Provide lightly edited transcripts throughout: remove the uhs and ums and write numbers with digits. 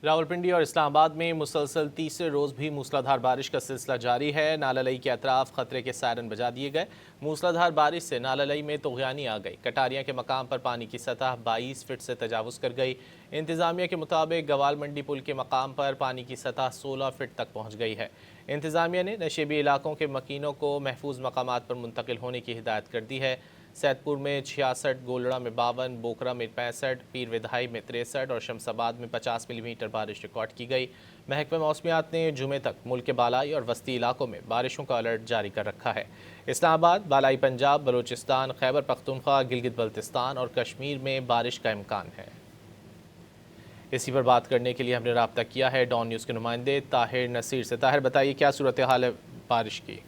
रावलपिंडी और इस्लामाबाद में मुसलसल तीसरे रोज भी मूसलाधार बारिश का सिलसिला जारी है। नालालई के अतराफ खतरे के सायरन बजा दिए गए। मूसलाधार बारिश से नालालई में तोगयानी आ गई। कटारियां के मकाम पर पानी की सतह 22 फीट से तजावुज़ कर गई। इंतजामिया के मुताबिक गवाल मंडी पुल के मकाम पर पानी की सतह 16 फीट तक पहुँच गई है। इंतजामिया ने नशेबी इलाकों के मकीनों को महफूज मकामात पर मुंतकिल होने की हिदायत कर दी है। सैदपुर में 66, गोलड़ा में 52, बोकरा में 65, पीर विधाई में 63 और शमसाबाद में 50 मिलीमीटर बारिश रिकॉर्ड की गई। महकमा मौसमियात ने जुमे तक मुल्क के बालाई और वस्ती इलाकों में बारिशों का अलर्ट जारी कर रखा है। इस्लामाबाद, बालाई पंजाब, बलूचिस्तान, खैबर पख्तूनख्वा, गिलगित बल्तिस्तान और कश्मीर में बारिश का इम्कान है। इसी पर बात करने के लिए हमने रब्ता किया है डॉन न्यूज़ के नुमाइंदे ताहिर नसीर से। ताहिर, बताइए क्या सूरत हाल है बारिश की?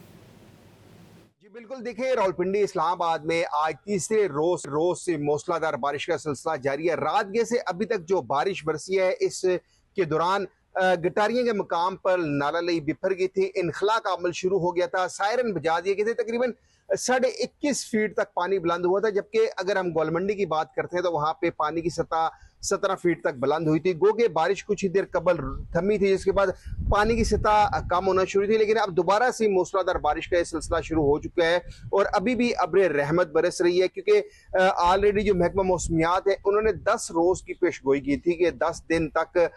जी बिल्कुल, देखिए रावलपिंडी इस्लामाबाद में आज तीसरे रोज से मूसलाधार बारिश का सिलसिला जारी है। रात गए से अभी तक जो बारिश बरसी है इसके दौरान गटारियों के मकाम पर नालालई बिफर गई थी। इनखला का अमल शुरू हो गया था, सायरन बजा दिए गए थे। तकरीबन 21.5 फीट तक पानी बुलंद हुआ था, जबकि अगर हम गोलमंडी की बात करते हैं तो वहां पे पानी की सतह 17 फीट तक बुलंद हुई थी। गो के बारिश कुछ ही देर कबल थमी थी, जिसके बाद पानी की सतह कम होना शुरू थी, लेकिन अब दोबारा से मूसलाधार बारिश का सिलसिला शुरू हो चुका है और अभी भी अब्र रहमत बरस रही है। क्योंकि ऑलरेडी जो महकमा मौसमियात है उन्होंने 10 रोज की पेशगोई की थी कि 10 दिन तक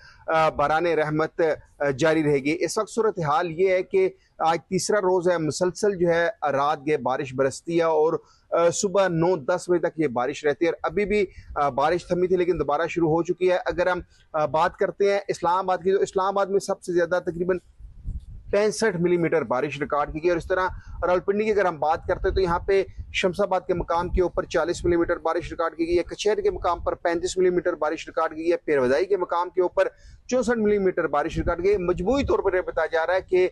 बराने रहमत जारी रहेगी। इस वक्त सूरत हाल ये है कि आज तीसरा रोज है, मुसलसल जो है रात के बारिश बरसती है और सुबह 9-10 बजे तक ये बारिश रहती है। और अभी भी बारिश थमी थी लेकिन दोबारा शुरू हो चुकी है। अगर हम बात करते हैं इस्लामाबाद की, तो इस्लामाबाद में सबसे ज्यादा तकरीबन 65 मिलीमीटर बारिश रिकॉर्ड की गई। और इस तरह रावलपिंडी की अगर हम बात करते हैं तो यहाँ पे शमसाबाद के मकाम के ऊपर 40 मिलीमीटर बारिश रिकॉर्ड की गई है। कचहरी के मकाम पर 35 मिलीमीटर बारिश रिकॉर्ड की गई है। पेरवदाई के मकाम के ऊपर 64 मिलीमीटर बारिश रिकॉर्ड की गई। मजमूई तौर पर यह बताया जा रहा है कि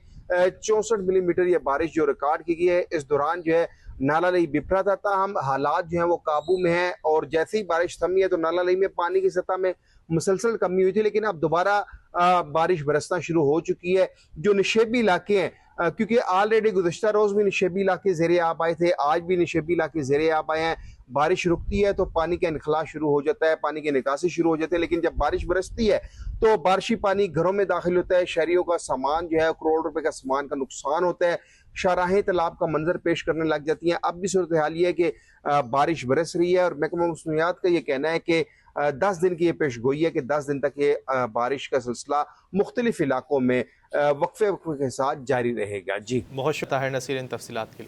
64 मिलीमीटर ये बारिश जो रिकॉर्ड की गई है। इस दौरान जो है नालालई बिफरा था, ताहम हालात जो है वो काबू में है और जैसे ही बारिश थमी है तो नालालई में पानी की सतह में मुसलसल कमी हुई थी, लेकिन अब दोबारा बारिश बरसना शुरू हो चुकी है। जो नशेबी इलाके हैं, क्योंकि ऑलरेडी गुज़श्ता रोज भी नशेबी इलाके ज़ेरे आब आए थे, आज भी नशेबी इलाके ज़ेरे आब आए हैं। बारिश रुकती है तो पानी का इनखला शुरू हो जाता है, पानी की निकासी शुरू हो जाती है, लेकिन जब बारिश बरसती है तो बारिशी पानी घरों में दाखिल होता है। शहरियों का सामान जो है, करोड़ रुपए का सामान का नुकसान होता है। शाहराहें तालाब का मंजर पेश करने लग जाती हैं। अब भी सूरत हाल ये है कि बारिश बरस रही है और महकमा मौसमियात का ये कहना है कि 10 दिन की ये पेशगोई है कि 10 दिन तक ये बारिश का सिलसिला मुख्तलिफ इलाकों में वक्फे वक्फे के साथ जारी रहेगा। जी, बहुत शुक्रिया ताहिर नसीर इन तफसीलात के लिए।